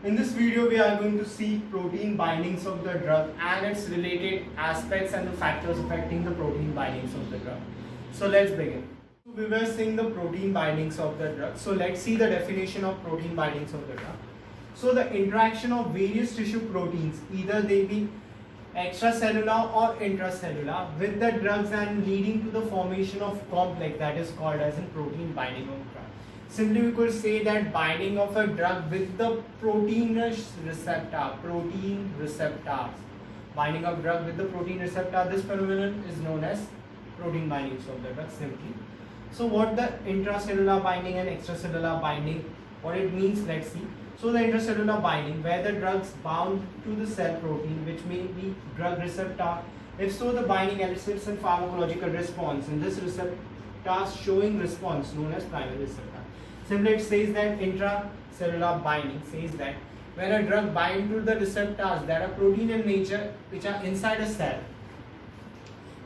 In this video, we are going to see protein bindings of the drug and its related aspects and the factors affecting the protein bindings of the drug. So let's begin. We were seeing the protein bindings of the drug. So let's see the definition of protein bindings of the drug. So the interaction of various tissue proteins, either they be extracellular or intracellular, with the drugs and leading to the formation of complex that is called as a protein binding of drug. Simply we could say that binding of a drug with the protein receptors. Binding of drug with the protein receptor, this phenomenon is known as protein bindings of the drug simply. So what the intracellular binding and extracellular binding, what it means, let's see. So the intracellular binding, where the drugs bound to the cell protein which may be drug receptor. If so, the binding elicits a pharmacological response, and this receptor showing response known as primary receptor. Simply it says that intracellular binding says that when a drug binds to the receptors that are protein in nature which are inside a cell,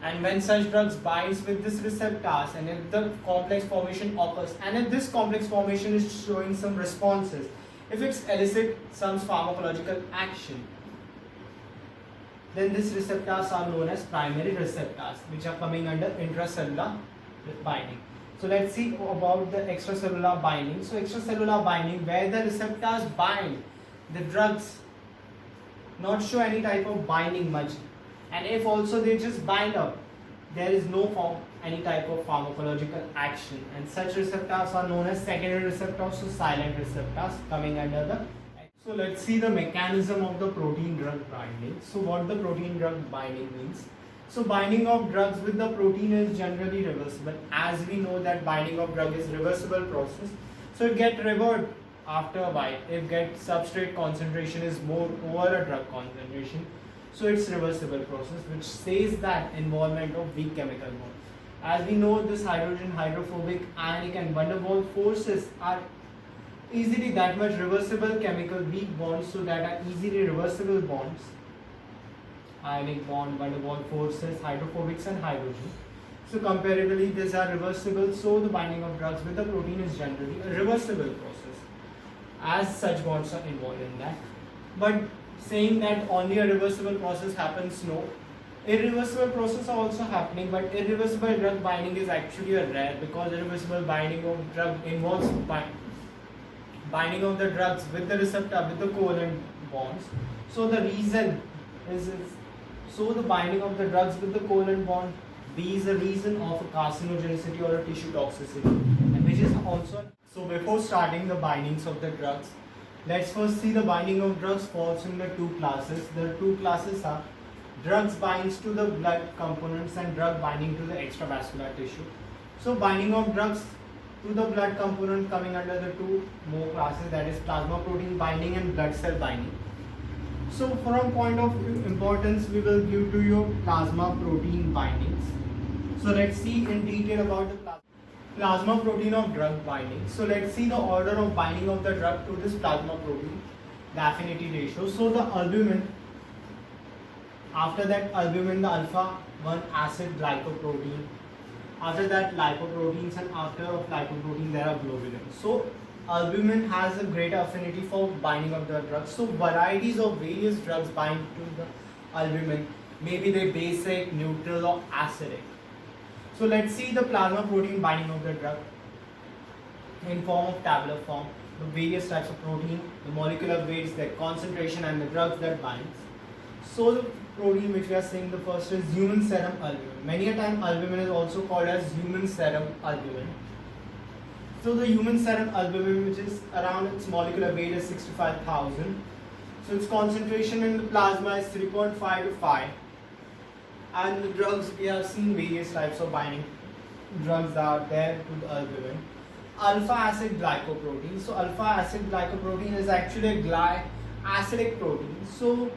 and when such drugs binds with this receptors, and if the complex formation occurs, and if this complex formation is showing some responses, if it elicits some pharmacological action, then these receptors are known as primary receptors, which are coming under intracellular binding. So let's see about the extracellular binding. So extracellular binding, where the receptors bind the drugs, not show any type of binding much, and if also they just bind up, there is no any type of pharmacological action, and such receptors are known as secondary receptors, so silent receptors coming under the. So let's see the mechanism of the protein drug binding. So what the protein drug binding means. So binding of drugs with the protein is generally reversible, as we know that binding of drug is reversible process. So it get reversed after a while if get substrate concentration is more over a drug concentration. So it's reversible process, which says that involvement of weak chemical bond. As we know, this hydrogen hydrophobic ionic and van der Waals forces are easily that much reversible chemical weak bonds, so that are easily reversible bonds. Ionic bond, van der Waals forces, hydrophobics and hydrogen. So comparably these are reversible, so the binding of drugs with the protein is generally a reversible process, as such bonds are involved in that. But saying that only a reversible process happens, no. Irreversible process are also happening, but irreversible drug binding is actually a rare, because irreversible binding of drug involves binding of the drugs with the receptor with the covalent bonds. So the reason is so the binding of the drugs with the covalent bond, B is a reason of a carcinogenicity or a tissue toxicity, and which is also. So before starting the bindings of the drugs, let's first see the binding of drugs falls in the two classes. The two classes are drugs binds to the blood components and drug binding to the extravascular tissue. So binding of drugs to the blood component coming under the two more classes, that is plasma protein binding and blood cell binding. So from point of importance, we will give to you plasma protein bindings. So let's see in detail about the plasma protein of drug binding. So let's see the order of binding of the drug to this plasma protein, the affinity ratio. So the albumin, after that albumin, the alpha 1 acid glycoprotein, after that lipoproteins, and after of lipoprotein there are globulins. So albumin has a greater affinity for binding of the drugs. So varieties of various drugs bind to the albumin, maybe they basic, neutral or acidic. So let's see the plasma protein binding of the drug in form of tabular form, the various types of protein, the molecular weights, their concentration, and the drugs that binds. So the protein which we are seeing, the first is human serum albumin. Many a time albumin is also called as human serum albumin. So the human serum albumin, which is around its molecular weight is 65,000. So its concentration in the plasma is 3.5 to 5. And the drugs, we have seen various types of binding drugs are there to the albumin. Alpha acid glycoprotein. So alpha acid glycoprotein is actually a acidic protein. So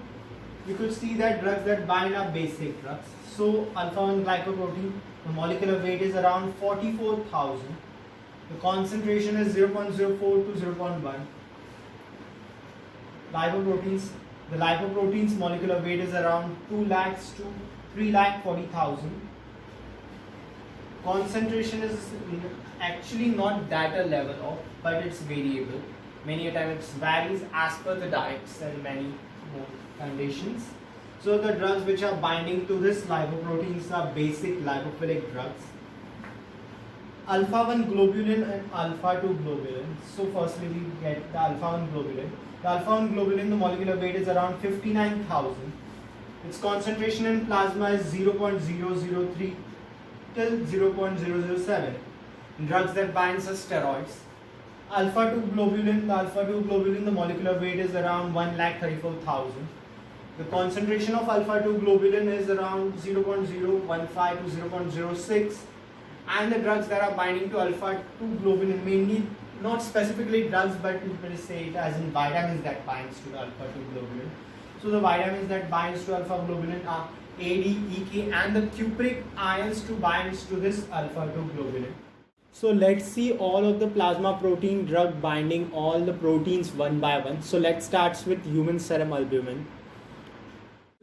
you could see that drugs that bind are basic drugs. So alpha 1 glycoprotein, the molecular weight is around 44,000. The concentration is 0.04 to 0.1. Lipoproteins, the lipoproteins molecular weight is around 2 lakhs to 3,40,000. Concentration is actually not that a level of, but it's variable. Many a times it varies as per the diets and many more conditions. So the drugs which are binding to this lipoproteins are basic lipophilic drugs. Alpha-1 globulin and alpha-2 globulin. So firstly we get the alpha-1 globulin. The alpha-1 globulin, the molecular weight is around 59,000. Its concentration in plasma is 0.003 till 0.007. Drugs that binds are steroids. Alpha-2 globulin, the molecular weight is around 1,34,000. The concentration of alpha-2 globulin is around 0.015 to 0.06. And the drugs that are binding to alpha-2 globulin, mainly not specifically drugs, but you can say it as in vitamins that binds to the alpha-2 globulin. So the vitamins that binds to alpha-globulin are A, D, E, K, and the cupric ions to binds to this alpha-2 globulin. So let's see all of the plasma protein drug binding all the proteins one by one. So let's start with human serum albumin.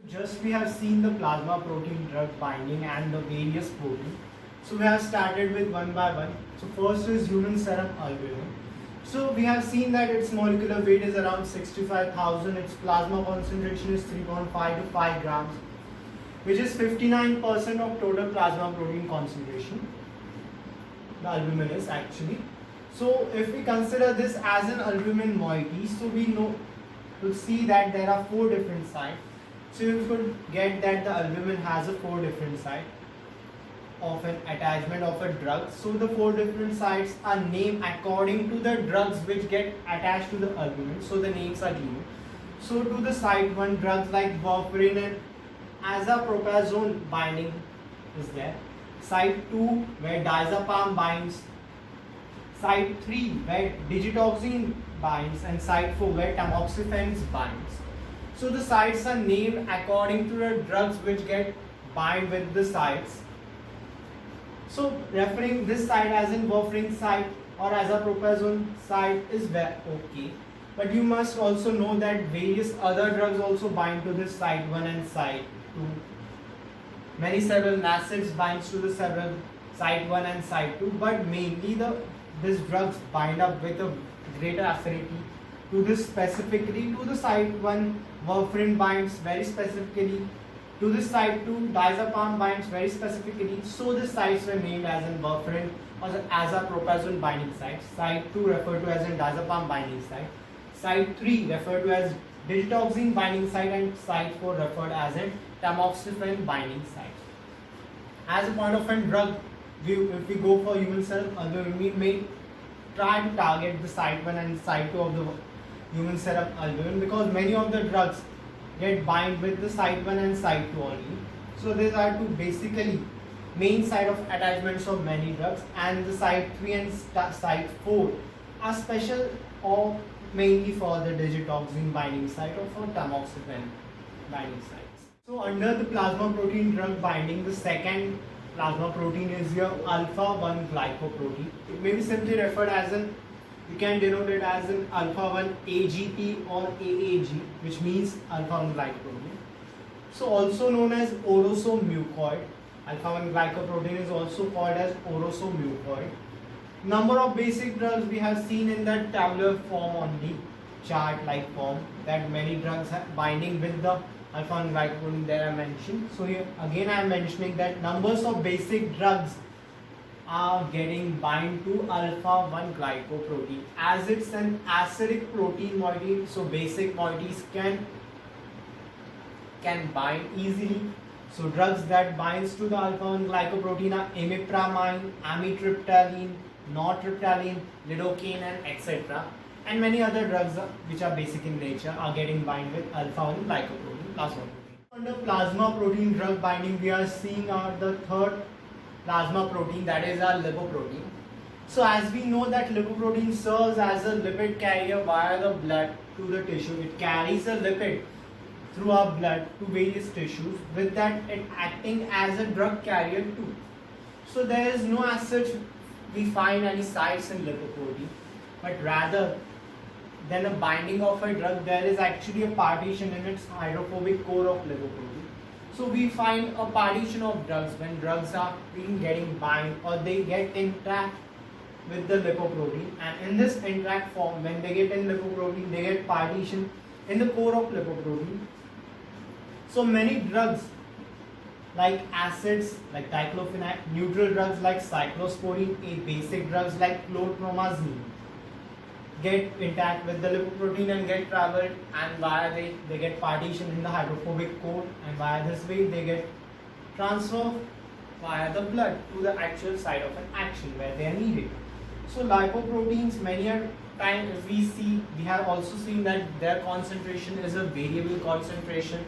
Just we have seen the plasma protein drug binding and the various proteins. So we have started with one by one. So first is human serum albumin. So we have seen that its molecular weight is around 65,000. Its plasma concentration is 3.5 to 5 grams, which is 59% of total plasma protein concentration. The albumin is actually. So if we consider this as an albumin moiety, so we know to see that there are 4 different sites. So you could get that the albumin has a 4 different sites of an attachment of a drug. So the 4 different sites are named according to the drugs which get attached to the albumin. So the names are given. So to the site 1, drugs like warfarin and azapropazone binding is there. Site 2 where diazepam binds. Site 3 where digitoxin binds, and site 4 where tamoxifen binds. So the sites are named according to the drugs which get bind with the sites. So referring this site as in warfarin site or azapropazone site is okay. But you must also know that various other drugs also bind to this site 1 and site 2. Many several acids binds to the several site 1 and site 2, but mainly these drugs bind up with a greater affinity to this specifically. To the site 1 warfarin binds very specifically. To this site 2 diazepam binds very specifically. So the sites were named as in warfarin or azapropazone binding site. Site 2 referred to as in diazepam binding site. Site 3 referred to as digitoxin binding site, and site 4 referred as in tamoxifen binding site. As a point of a drug, if we go for human serum albumin, we may try to target the site 1 and site 2 of the human serum albumin, because many of the drugs get bind with the site 1 and site 2 only. So these are two basically main site of attachments of many drugs, and the site 3 and site 4 are special or mainly for the digitoxin binding site or for tamoxifen binding sites. So under the plasma protein drug binding, the second plasma protein is your alpha-1 glycoprotein. It may be simply referred as an, you can denote it as an alpha-1 AGP or AAG, which means alpha-1 glycoprotein. So also known as orosomucoid. Alpha-1 glycoprotein is also called as orosomucoid. Number of basic drugs we have seen in the tabular form only, chart-like form, that many drugs have binding with the alpha-1 glycoprotein that I mentioned. So here again I am mentioning that numbers of basic drugs are getting bind to alpha-1 glycoprotein, as it's an acidic protein moiety. So basic moieties can bind easily. So drugs that binds to the alpha-1 glycoprotein are imipramine, amitriptyline, nortriptyline, lidocaine, and etc. And many other drugs which are basic in nature are getting bind with alpha-1 glycoprotein, plasma protein. Under plasma protein drug binding, we are seeing the third plasma protein, that is our lipoprotein. So as we know that lipoprotein serves as a lipid carrier via the blood to the tissue. It carries a lipid through our blood to various tissues, with that it acting as a drug carrier too. So there is no as such we find any sites in lipoprotein, but rather than a binding of a drug, there is actually a partition in its hydrophobic core of lipoprotein. So we find a partition of drugs when drugs are being getting bind or they get intact with the lipoprotein, and in this intact form, when they get in lipoprotein, they get partition in the core of lipoprotein. So many drugs like acids like diclofenac, neutral drugs like cyclosporine, a basic drugs like chlorpromazine get intact with the lipoprotein and get traveled, and via they get partition in the hydrophobic core, and via this way they get transfer via the blood to the actual site of an action where they are needed. So lipoproteins, many a time if we have also seen that their concentration is a variable concentration.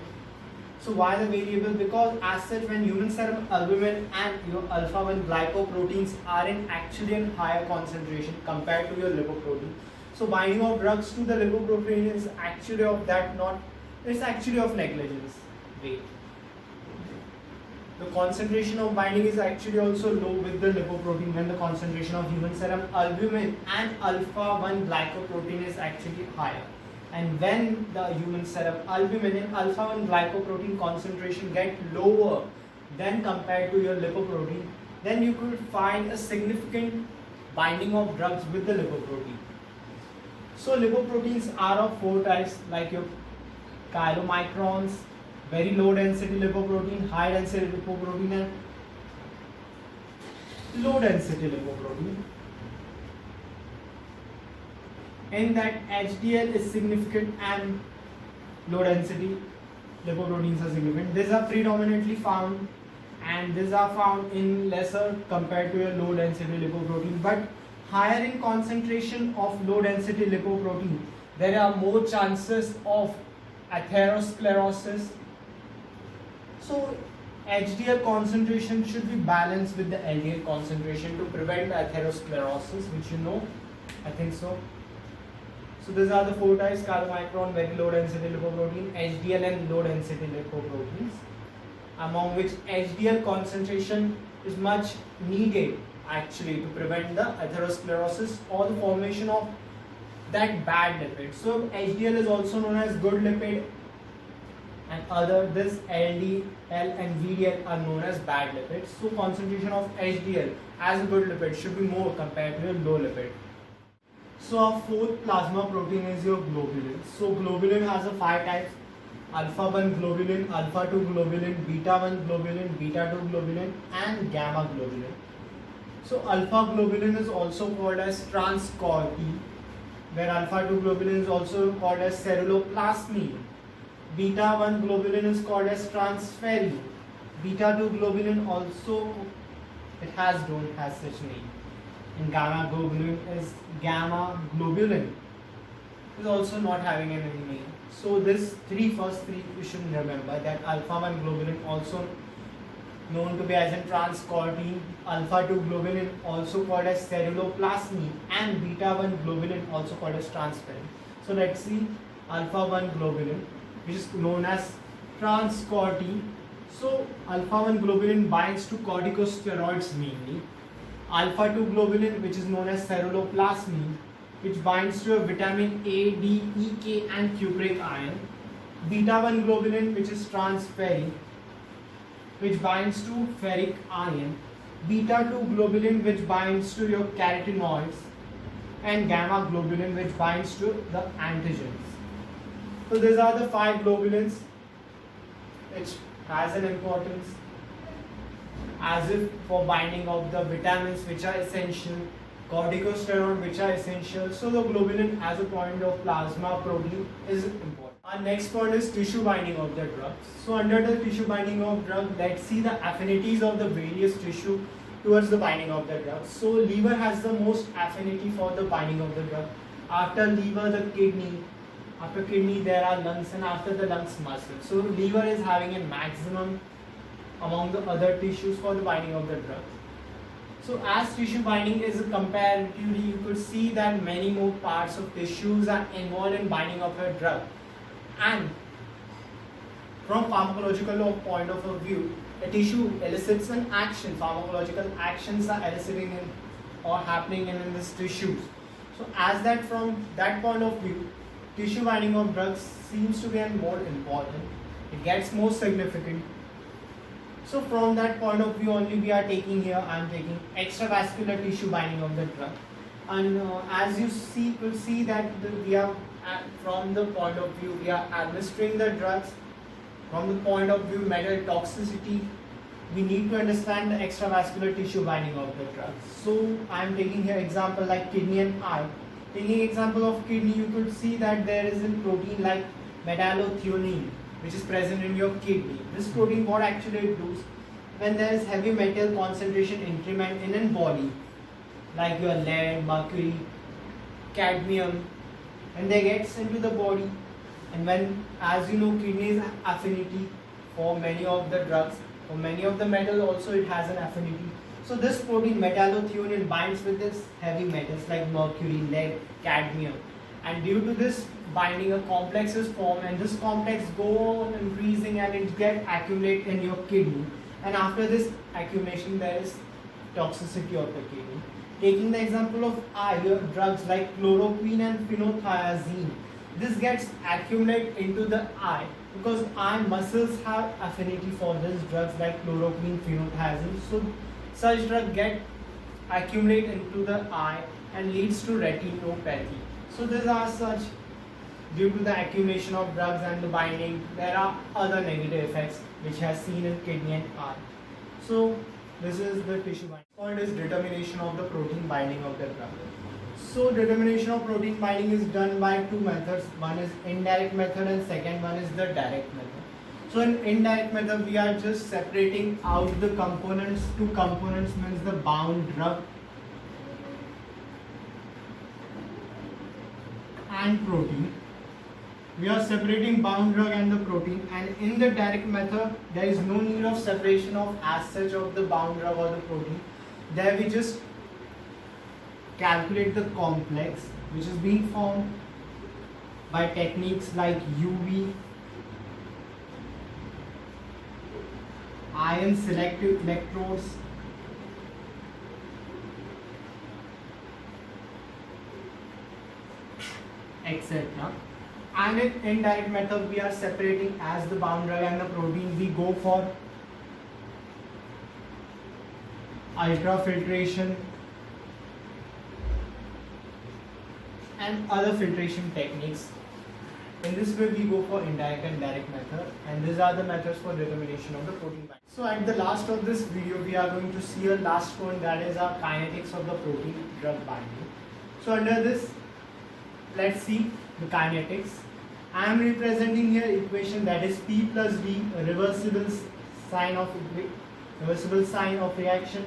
So why the variable? Because as such, when human serum albumin and your alpha-1 glycoproteins are in actually in higher concentration compared to your lipoprotein. So binding of drugs to the lipoprotein is actually of that not, it's actually of negligence. Wait. The concentration of binding is actually also low with the lipoprotein when the concentration of human serum albumin and alpha-1 glycoprotein is actually higher. And when the human serum albumin and alpha-1 glycoprotein concentration get lower than compared to your lipoprotein, then you could find a significant binding of drugs with the lipoprotein. So lipoproteins are of four types, like your chylomicrons, very low density lipoprotein, high density lipoprotein, and low density lipoprotein. In that HDL is significant and low density lipoproteins are significant. These are predominantly found, and these are found in lesser compared to a low density lipoprotein, but higher in concentration of low density lipoprotein, there are more chances of atherosclerosis. So HDL concentration should be balanced with the LDL concentration to prevent atherosclerosis, which you know, I think so. So these are the four types: chylomicron, very low density lipoprotein, HDL and low density lipoproteins, among which HDL concentration is much needed actually to prevent the atherosclerosis or the formation of that bad lipid. So HDL is also known as good lipid, and this LDL and VDL are known as bad lipids. So concentration of HDL as a good lipid should be more compared to a low lipid. So our fourth plasma protein is your globulin. So globulin has a 5 types: alpha-1 globulin, alpha-2 globulin, beta-1 globulin, beta-2 globulin, and gamma globulin. So alpha globulin is also called as trans-corti, where alpha-2 globulin is also called as ceruloplasmin. Beta-1 globulin is called as transferrin. Beta-2 globulin also, don't have such name. And gamma globulin is gamma globulin. Is also not having any name. So this first three you should remember, that alpha-1 globulin also known to be as in trans-corti, alpha-2 globulin also called as ceruloplasmin, and beta-1 globulin also called as transferrin. So let's see alpha-1 globulin, which is known as trans-corti. So alpha-1 globulin binds to corticosteroids mainly. Alpha-2 globulin, which is known as ceruloplasmin, which binds to a vitamin A, D, E, K and cupric iron. Beta-1 globulin, which is transferrin, which binds to ferric iron. Beta-2 globulin, which binds to your carotenoids, and gamma globulin, which binds to the antigens. So these are the 5 globulins which has an importance as if for binding of the vitamins which are essential, corticosteroid which are essential. So the globulin as a point of plasma protein is important. Our next point is tissue binding of the drugs. So under the tissue binding of drug, let's see the affinities of the various tissue towards the binding of the drug. So liver has the most affinity for the binding of the drug. After liver, the kidney. After kidney, there are lungs, and after the lungs, muscle. So liver is having a maximum among the other tissues for the binding of the drug. So as tissue binding is comparatively, you could see that many more parts of tissues are involved in binding of a drug. And from pharmacological point of view, a tissue elicits an action. Pharmacological actions are eliciting in or happening in this tissues. So as that from that point of view, tissue binding of drugs seems to be more important. It gets more significant. So from that point of view only we are taking here, I am taking extravascular tissue binding of the drug. And as you see, will see that we are from the point of view we are administering the drugs. From the point of view metal toxicity, we need to understand the extravascular tissue binding of the drugs. So I am taking here example like kidney and eye. Taking example of kidney, you could see that there is a protein like metallothionein which is present in your kidney. This protein, what actually it does, when there is heavy metal concentration increment in a body, like your lead, mercury, cadmium, and they gets into the body, and when, as you know, kidney is affinity for many of the drugs, for many of the metal also it has an affinity. So this protein metallothionein binds with this heavy metals like mercury, lead, cadmium, and due to this binding a complex is formed, and this complex go on increasing and it get accumulate in your kidney, and after this accumulation there is toxicity of the kidney. Taking the example of eye, drugs like chloroquine and phenothiazine, this gets accumulated into the eye because eye muscles have affinity for these drugs like chloroquine, phenothiazine. So such drug get accumulate into the eye and leads to retinopathy. So these are such, due to the accumulation of drugs and the binding, there are other negative effects which has seen in kidney and eye. So this is the tissue binding. Point is determination of the protein binding of the drug. So determination of protein binding is done by two methods. One is indirect method and second one is the direct method. So in indirect method we are just separating out the components. Two components means the bound drug and protein. We are separating bound drug and the protein, and in the direct method there is no need of separation of as such of the bound drug or the protein. There we just calculate the complex which is being formed by techniques like UV, ion selective electrodes, etc. And in indirect method we are separating as the bound drug and the protein. We go for ultrafiltration and other filtration techniques. In this way we go for indirect and direct method, and these are the methods for determination of the protein binding. So at the last of this video we are going to see a last point, that is our kinetics of the protein drug binding. So under this, let's see the kinetics. I am representing here equation that is P plus D, a reversible sign of reaction,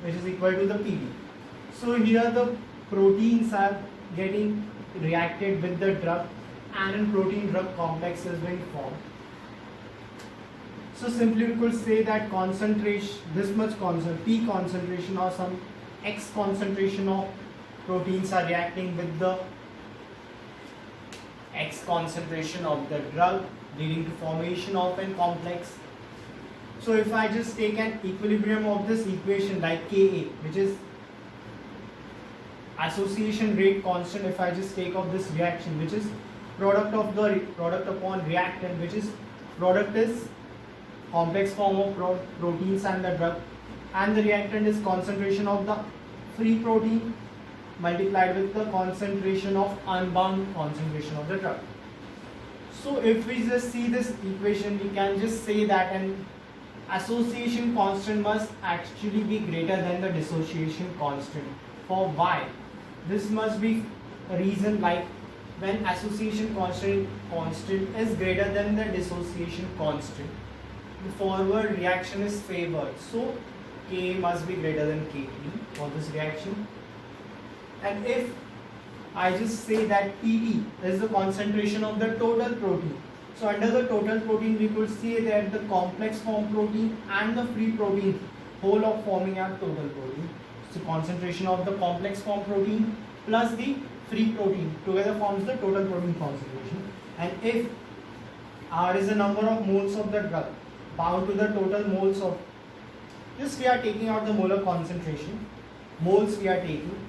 which is equal to the PD. So here the proteins are getting reacted with the drug and a protein drug complex is being formed. So simply we could say that concentration, this much P concentration or some X concentration of proteins are reacting with the X concentration of the drug, leading to formation of a complex. So if I just take an equilibrium of this equation like Ka, which is association rate constant, if I just take of this reaction, which is product of the product upon reactant, which is product is complex form of proteins and the drug, and the reactant is concentration of the free protein multiplied with the concentration of unbound concentration of the drug. So if we just see this equation, we can just say that an association constant must actually be greater than the dissociation constant. For why? This must be a reason, like when association constant is greater than the dissociation constant, the forward reaction is favored. So Ka must be greater than Kp for this reaction. And if I just say that Pd is the concentration of the total protein, so under the total protein we could say that the complex form protein and the free protein whole of forming a total protein. So concentration of the complex form protein plus the free protein together forms the total protein concentration. And if R is the number of moles of the drug bound to the total moles of, this we are taking out the molar concentration, moles we are taking,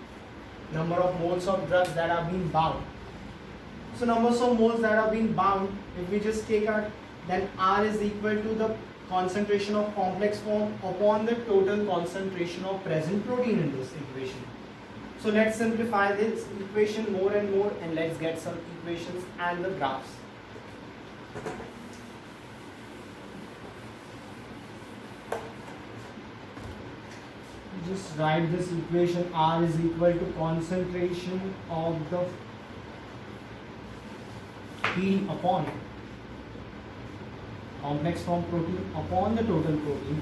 number of moles of drugs that are being bound. So numbers of moles that are being bound, if we just take out, then R is equal to the concentration of complex form upon the total concentration of present protein in this equation. So let's simplify this equation more and more, and let's get some equations and the graphs. Just write this equation. R is equal to concentration of the P upon complex form protein upon the total protein,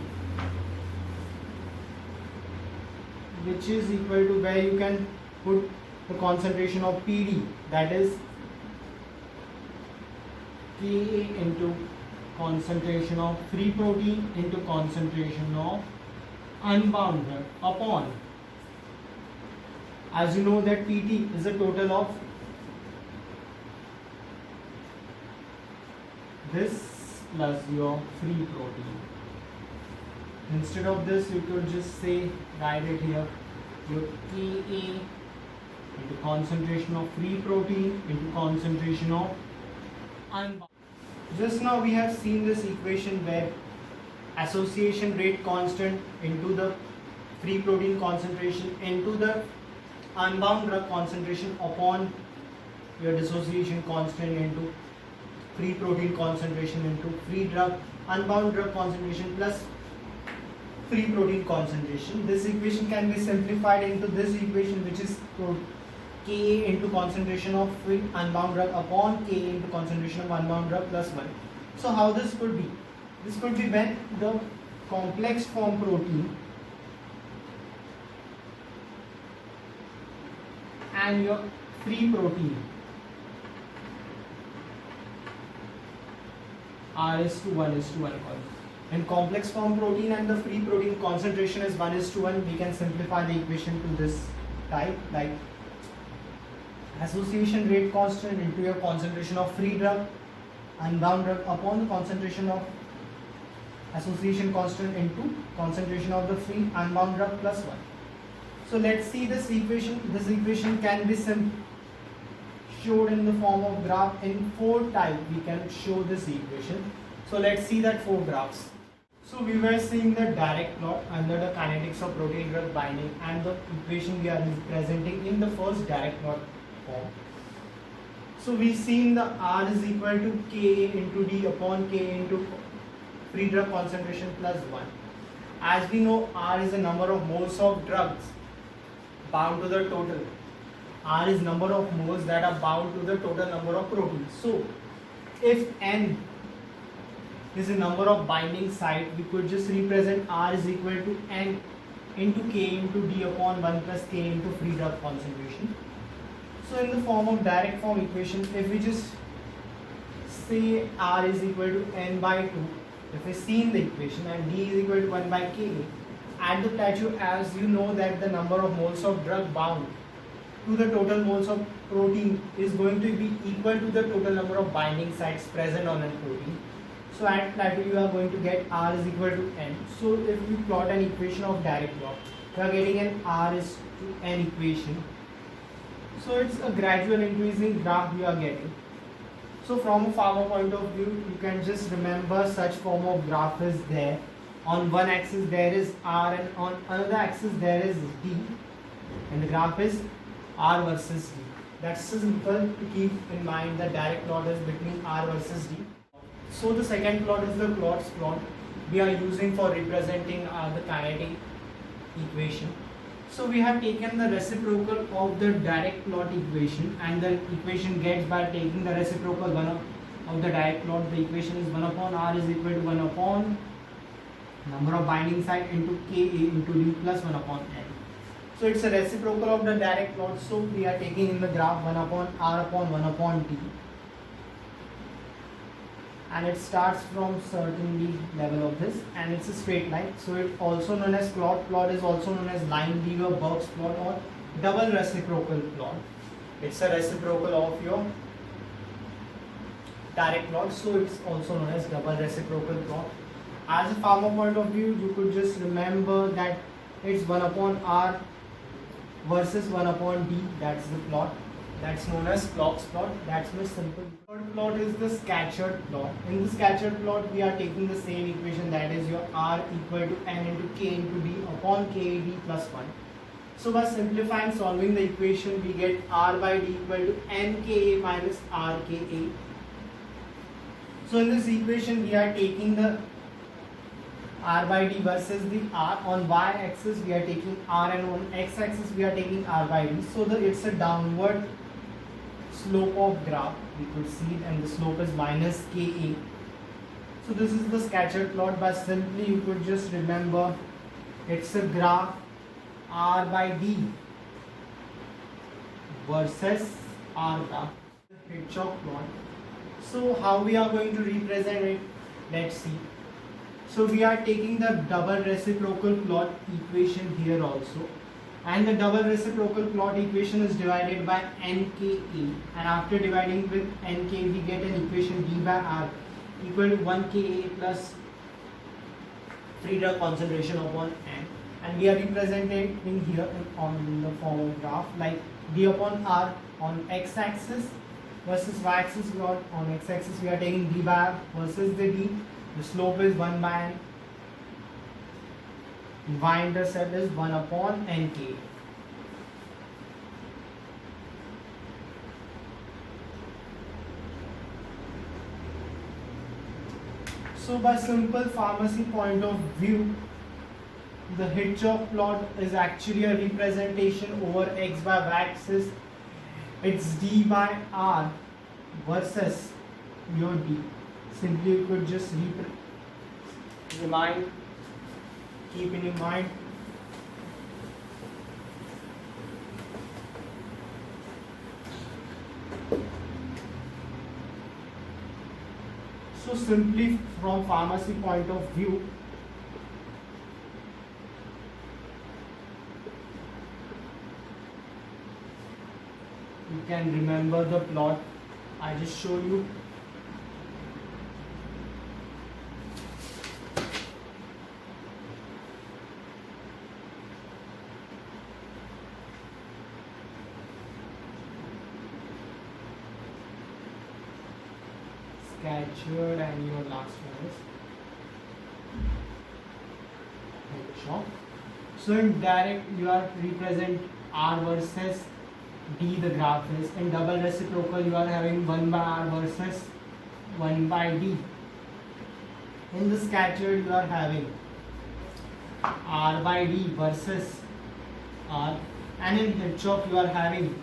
which is equal to, where you can put the concentration of PD, that is Ka into concentration of free protein into concentration of unbound drug upon, as you know that PT is a total of this plus your free protein. Instead of this, you could just say, write it here, your Ka into concentration of free protein into concentration of unbound. Just now we have seen this equation where association rate constant into the free protein concentration into the unbound drug concentration upon your dissociation constant into free protein concentration into free drug unbound drug concentration plus free protein concentration. This equation can be simplified into this equation, which is Ka into concentration of free unbound drug upon Ka into concentration of unbound drug plus 1. So how this could be? This could be when the complex form protein and your free protein are is to 1:1. When complex form protein and the free protein concentration is 1:1, we can simplify the equation to this type, like association rate constant into your concentration of free drug unbound drug upon the concentration of association constant into concentration of the free unbound drug plus 1. So let's see this equation. This equation can be showed in the form of graph in 4 types. We can show this equation. So let's see that 4 graphs. So we were seeing the direct plot under the kinetics of protein drug binding, and the equation we are presenting in the first direct plot form. So we've seen the R is equal to Ka into D upon K into free drug concentration plus 1. As we know, R is the number of moles of drugs bound to the total. R is number of moles that are bound to the total number of proteins. So if N is the number of binding site, we could just represent R is equal to N into K into D upon 1 plus K into free drug concentration. So in the form of direct form equation, if we just say R is equal to N by 2, if we see in the equation, and D is equal to 1 by K, at the plateau, as you know that the number of moles of drug bound to the total moles of protein is going to be equal to the total number of binding sites present on a protein. So at plateau you are going to get R is equal to N. So if we plot an equation of direct plot, we are getting an R is to N equation. So it's a gradual increasing graph we are getting. So from a farmer point of view, you can just remember such form of graph is there. On one axis there is R and on another axis there is D, and the graph is R versus D. That's simple to keep in mind. The direct plot is between R versus D. So the second plot is the Claude's plot we are using for representing the kinetic equation. So we have taken the reciprocal of the direct plot equation, and the equation gets by taking the reciprocal of the direct plot. The equation is 1 upon R is equal to 1 upon number of binding site into Ka into D plus 1 upon N. So it's a reciprocal of the direct plot. So we are taking in the graph 1 upon R upon 1 upon D, and it starts from certainly level of this, and it's a straight line. So it also known as Claude plot, is also known as Lineweaver-Burks plot or double reciprocal plot. It's a reciprocal of your direct plot, so it's also known as double reciprocal plot. As a farmer point of view, you could just remember that it's 1 upon R versus 1 upon D. That's the plot. That's known as Clock's plot. That's much simple. Third plot is the scattered plot. In the scattered plot, we are taking the same equation, that is your R equal to N into K into D upon KD plus 1. So by simplifying, solving the equation, we get R by D equal to NKA minus RKA. So in this equation, we are taking the R by D versus the R. On y axis we are taking R, and on x axis we are taking R by D. So it's a downward slope of graph, we could see it, and the slope is minus Ka. So this is the scattered plot. By simply you could just remember it's a graph R by D versus R graph, Hitchcock plot. So how we are going to represent it? Let's see. So we are taking the double reciprocal plot equation here also, and the double reciprocal plot equation is divided by NKA, and after dividing with NK we get an equation D by R equal to 1 Ka plus Friedel concentration upon N, and we are representing in here on the form of graph like D upon R on x axis versus y axis. On x axis we are taking D by R versus the D. The slope is 1 by N. Y-intercept is 1 upon Nk. So by simple pharmacy point of view, the Hitchcock plot is actually a representation over x by y axis. It's D by R versus your D. Simply you could just keep in your mind. So simply from pharmacy point of view, you can remember the plot I just showed you. Scattered, and your last one is Hitchcock. So in direct you are represent R versus D, the graph is. In double reciprocal you are having 1 by R versus 1 by D. In the scattered you are having R by D versus R, and in Hitchcock you are having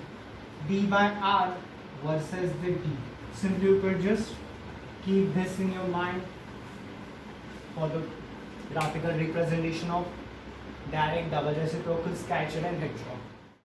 D by R versus the D. Simply you could just keep this in your mind for the graphical representation of direct, double reciprocal, scattered and Hitchcock.